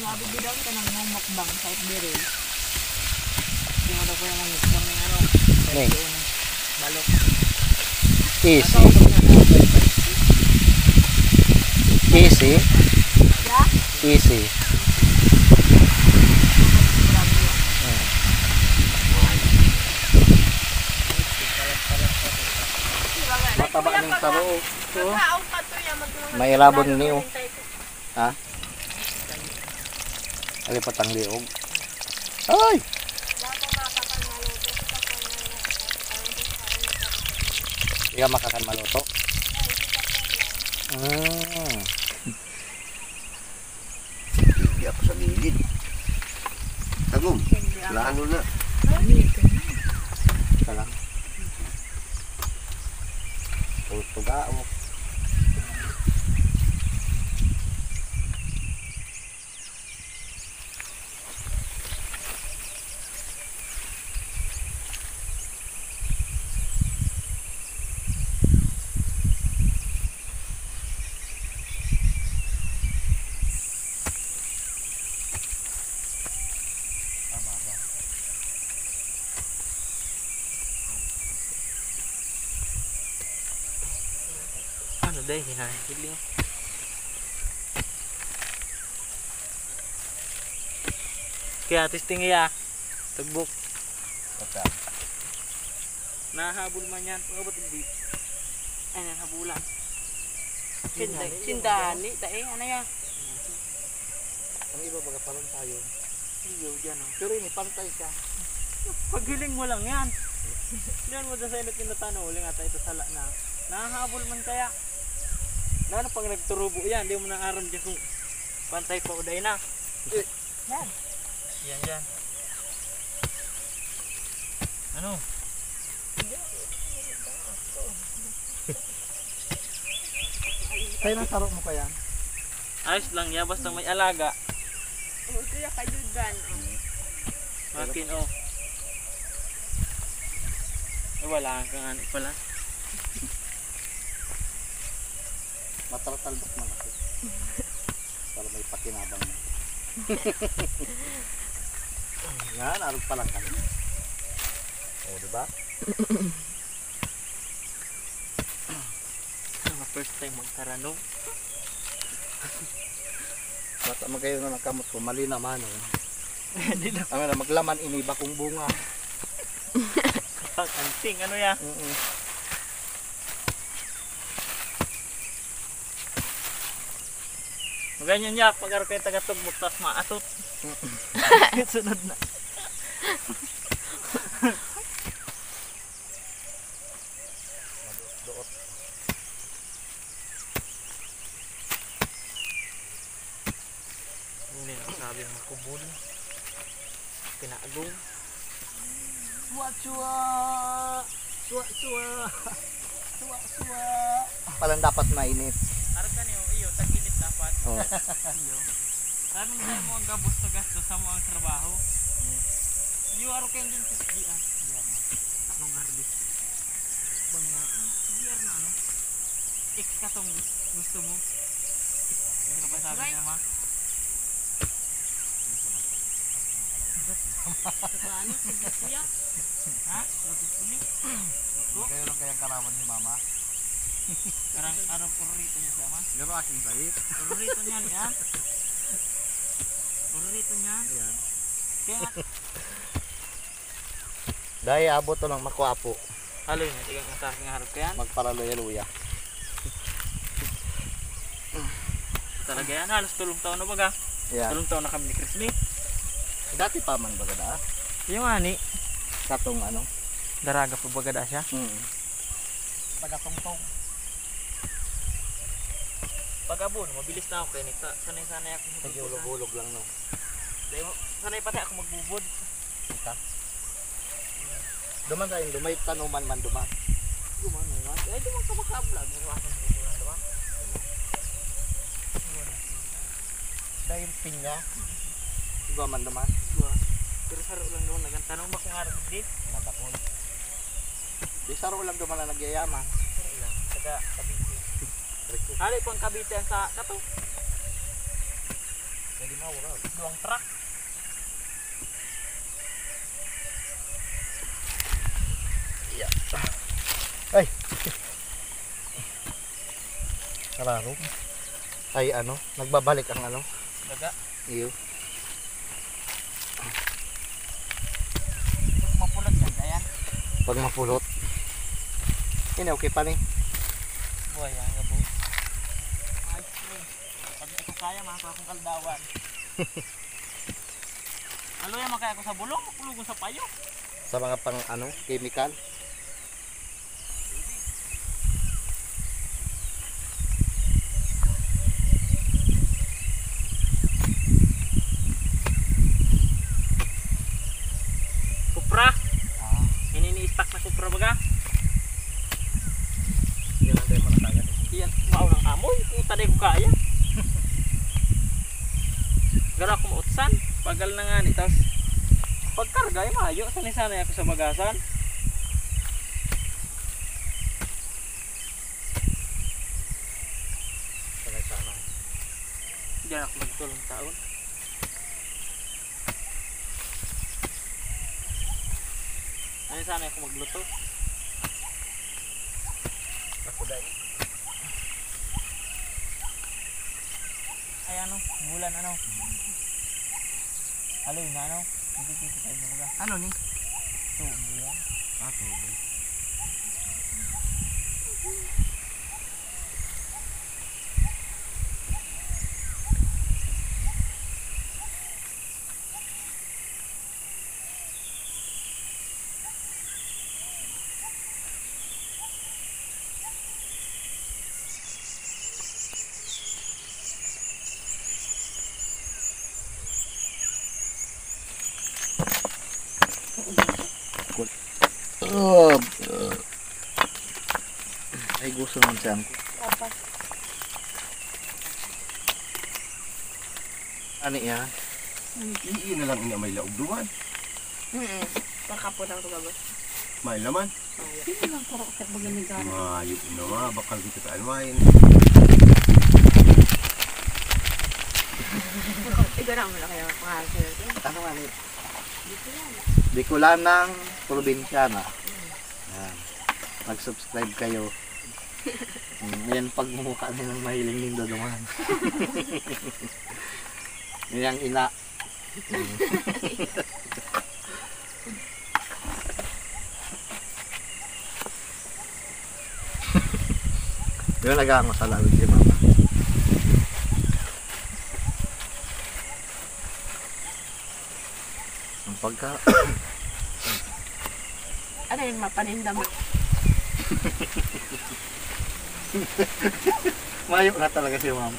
nabibidaw ka ng mukbang sa Itbiril. Tingnan ko yung mukbang ng ano. Balok. Easy. Easy. Easy. Mataba ng taro. May labon niyo. Ha? Alipat ang liog. Ay! Hindi ka makakan maluto. Hindi ako sa gilid. Tagom. Lano na. Ito lang. Tugao. Ano dahil hinahiling. Kaya testing iya. Tugbok. Nahabol man yan. Pagkabat hindi. Ay, nahabulan. Sindani. Tae, ano yan? Ang iba baga parang tayo. Iyo, dyan o. Pero ini pantay siya. Paghiling mo lang yan. Diyan mo sa inot kinatano. Uling ata ito sala na. Nahabol man kaya. Lalo pag nagturubo yan, hindi mo na aram dyan kung pantay pa uday na. Yan. Yan dyan. Ano? Kaya nang taro mo kaya? Ayos lang ya, basta may alaga. Oo, kaya kadugan. Makin oh. Eh, wala kang ano pala. Mataltalbak man ako. Para may pakinabang mo. Yan, arog pa lang kami. O, diba? Mga first time magkaranong. Bata magayon na ng kamot ko, mali naman. Hindi na. Ano na, maglaman iniba kong bunga. Anting, ano ya? Ganyan niya, pag araw kayo taga-tugbok, tapos maatot. Sunod na. Doot. Hindi na sabi makubul. Pinagong. Suwa-suwa! Suwa-suwa! Suwa-suwa! Palang dapat mainit. Harap ka niyo, iyo, tag-init dapat. Oh. Iyo. Sabi mo tayo mo ang gabos na gasto sa mo ang trabaho. Iyo, araw kayong din sa SGR. Anong harvest? Banga, SGR na ano? X ka tong gusto mo. Yan ka ba sabi niya ma? Ano? Sige kuya? Ha? Sige. Kayo lang kayang karawan ni mama. Karang araw purrito niya siya ma? Garo aking bait. Purrito niyan yan. Purrito niyan. Ayan. Kaya Dahil abot to lang makuapo. haloy na, tigang ang sa aking harap ka yan. Magparaluya-luya. Talaga yan, halos tulong taon na baga. Ayan. Tulong taon na kami ni Crispy. Dati pa man baga da. Yung ani, Katong ano. daraga po baga da siya. Tagatongtong. Pag abon, mabilis na ako kaya sanay-sanay ako sa pagbubusan. Hulog-hulog lang no. Sanay pati ako magbubod. Kita. Duman tayo, dumay tanuman man duman. Gumano nga. Ay, di mo ka makablog. Iwasan sa bubulan, diba? Dahil pinya. Iba man duman. Gua. Pero saro lang doon, nagantanong ba kung harap di? Nadakon. Di saro lang duman na nagyayaman. Saro lang, taga Cavite. Hali pang Cavite yan sa kato. di mawala. Duang truck. Ay. Kararo. Ay ano, nagbabalik ang ano. Daga. Iyo. Mapulat yan, ayan. Pag mapulot. Ini okay pa ni. Buhay yan, gabo. Ayos mo eh. Pag hindi ko kaya, makakuha akong kaldawan. Ano yan, makaya ko sa bulong, makulog ko sa payo. Sa mga pang ano, chemical. Kupra. Ini ni-stack na kupra baga. Yan ang tayo manatagan. Iyan, mao ng amoy. Puta di ko kaya. Gara ko mautsan. Pagal na nga ni. Tapos, pagkarga ay mayo. Sanay-sanay ako sa bagasan. Sanay-sanay. Diyan ako magtulong taon. Sanay-sanay ako magluto. Ako dahil. Ay ano, bulan ano. Aloy na ano. Hindi tayo baga. Ano ni? Ito, bulan. Tubig. Ay gusto naman siya ko. Tapos, Ano yan? Iiin na lang ina may laog duman. pagkapo lang ito gabos. May laman. Hindi lang puro kasi magaling ka. Mayo na ma, bakal kita taan main. Ikaw na mo na kaya pangalan ito. Ano nga ni? Bicolanang probinsyana. Yan. Mag-subscribe kayo. Yan pagmumukha nilang mahiling nindo duman. Yan ang ina. Yun nag-aang masalawin si mama. Ang pagka... Ano yung mapaninda mo? Mayo na talaga si mama.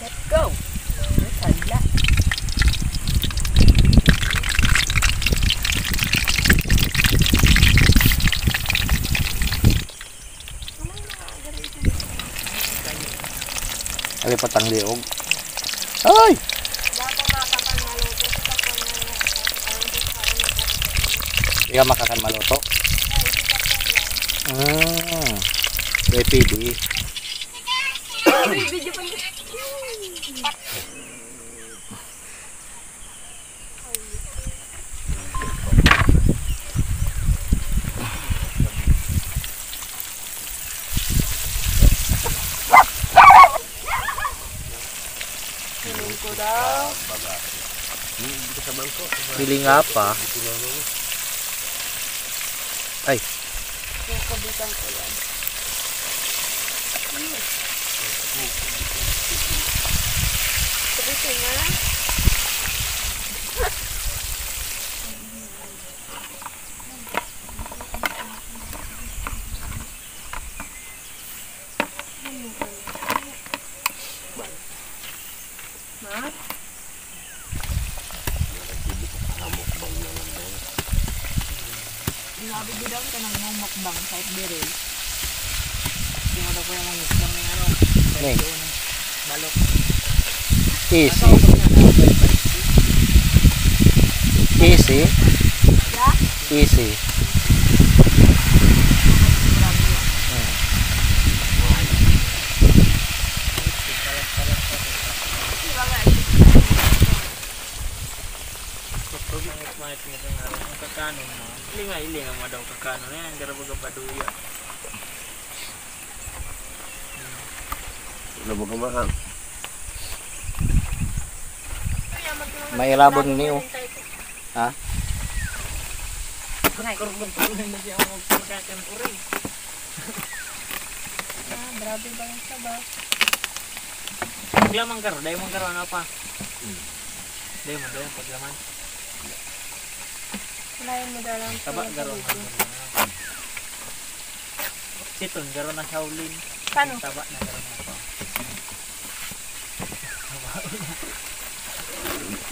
Let's go! Hala. Ay, patang liog. Ay! Hindi ka makakan maluto. Pwede. Video pa niya. Piling ko daw. Pili nga pa. Ay, Yung kabitan ko yan. Kabitan na. Ma? Nabibidang ka ng mukbang kahit diril. Hindi mo daw po yung mukbang ng ano. Ning. Balok. easy. Easy. Yeah? Easy. Huwag mangit nga rin. Ang kakano mo. Ilinga mo daw kakano na yan. Garabo ka paduya. Wala mo gamahang. May rabon niyo. Ha? Kurban na siya ang pagkakampuri. Grabe ba yung sabaw? Paglaman karo. Dahil mong karo ano pa? Dahil mo paglaman. Kulayan mo dalang Taba garo na. Siton garo na Shaolin. Paano? Taba na garo na pa.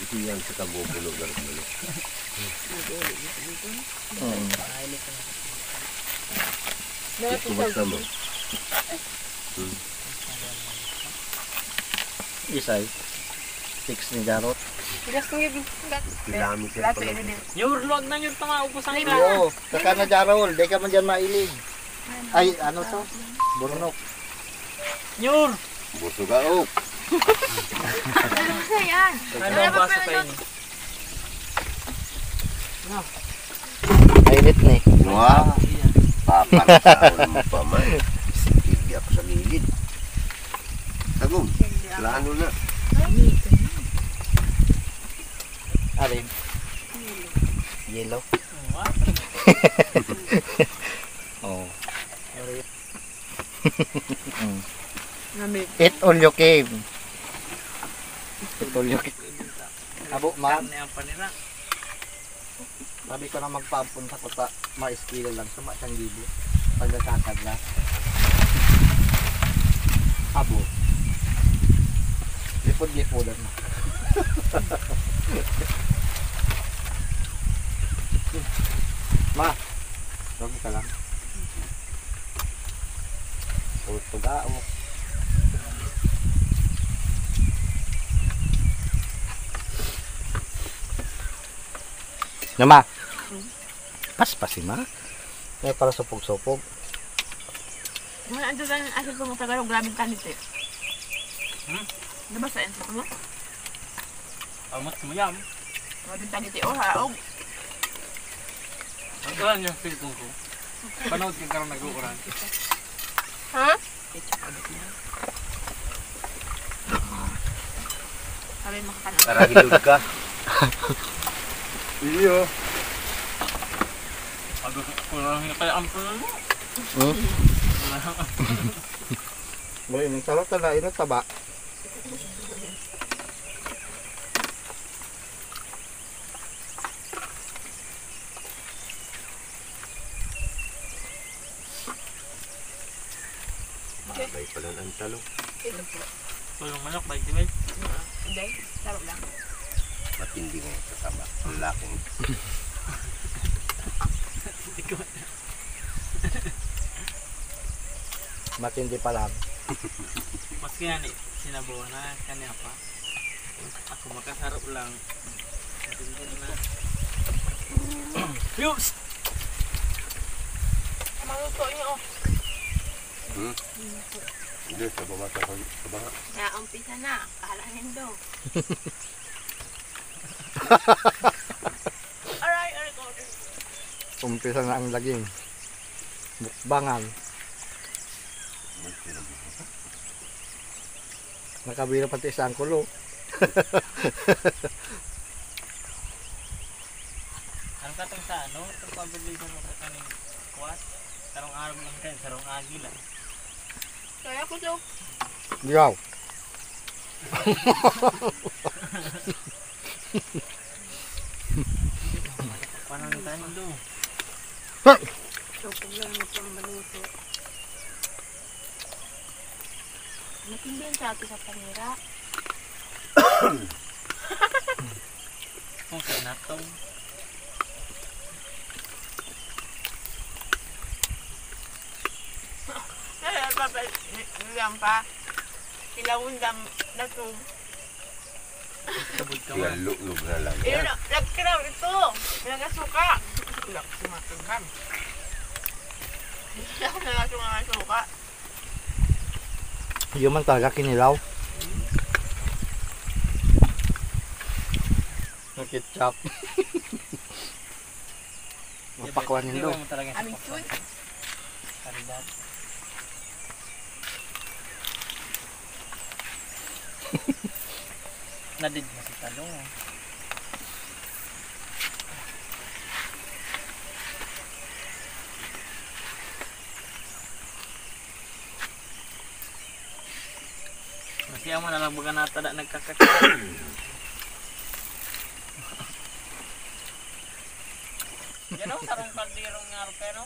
Iyang sa kabubulog ng ulo. Pahilit ka na. Kumusta mo? Isay. Fix ni Garot. Gas ng gabi. Kilami siya Lato pala. ini din. Yur, luwag na yun tumaupusan ka. Oo. Kakana Jarol. Di ka man dyan mailig. Ay, ano to? Burnok. Yur! Busog ako. Ano sa yan? Ano ang basa kayo ni? Mainit ni. Wow. Papansaon mo pa man. Hindi ako sa gilid. Tagom. Lano na. Alin? Yellow. Oh. Namig. Eat all you came. Eat all you came. Abo, ma. Karne ang panira. Sabi ko na magpapunta ko ta. Ma-skill lang. Suma siyang libo. Pagkakakad na. Abo. Lipod-lipodan na. Ma. Huwag ka lang. Tugao. Nama. Pas si Ma. May para supog-supog. Mga ando lang ang asin ko mo tagalog. Grabe tanit eh. Diba sa enso ko mo? Amot mo yam. Grabe tanit eh. Oh, haog. Ang kalan yung film ko. Panood ka karang nag-uuran. Ha? Sabi makakanan. Para hilod ka. Iyo. Ako kulang kaya ampun mo. Boy, ini sarap na ino taba. Mabay pala ng talong. Tulong manok, balik di ba? Hindi. Sarap lang. Matindi nga sa taba. Ang laking. Matindi pa lang. Mas kaya ni sinabaw na kanya pa. Ako makasarap lang. Matindi na. Yus! Maluto niyo. Hindi, sa bumata ko. Sa baha. Naumpisa na. Kalahin daw. Aray, ko. Umpisa na ang laging. Mukbangan. Nakabira pati isang kulo. Ang katong sa ano? Itong pabilisan mo sa kaning kuwas. Sarong araw lang kayo, sarong agi lang. Kaya ko daw. Yaw. Paano na tayo doon? So, lang mo pang maluto. Matindi sa ato sa panira. Kung sinatong. Ilang pa. Ilawon dam na to. Sabod ka Kaya man. lulog na lang Ayun, yan. nagkiraw ito. Nagasuka. Ilang sumatungkan. Ilang nagasuka. Yung man talaga kinilaw. Ng ketchup. Mapakwan yun daw. Mo talaga Aming sweet. Karidad. Nadid mo si Talong. Oh. Masaya mo na lang baga natada nagkakakita. Yan o, sarong kaldirong nga ro pero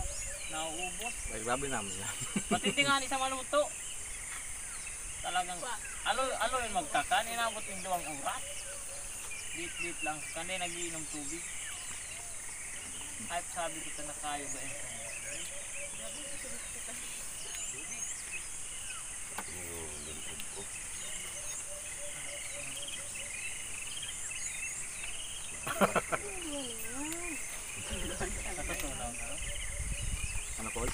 nauubos. Ay, grabe naman yan. Patitingani sa maluto. Talagang alo yun magkakan, inabot yung 2 oras. Lit lang, kandi nagiinom tubig. Kahit sabi ko na kayo ba yun? Natutunaw na ro? Ano, Paul?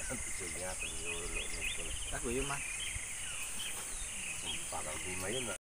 Ang picture niya, pag nilulo ng pula. Ako yun man. Parang di mayon na.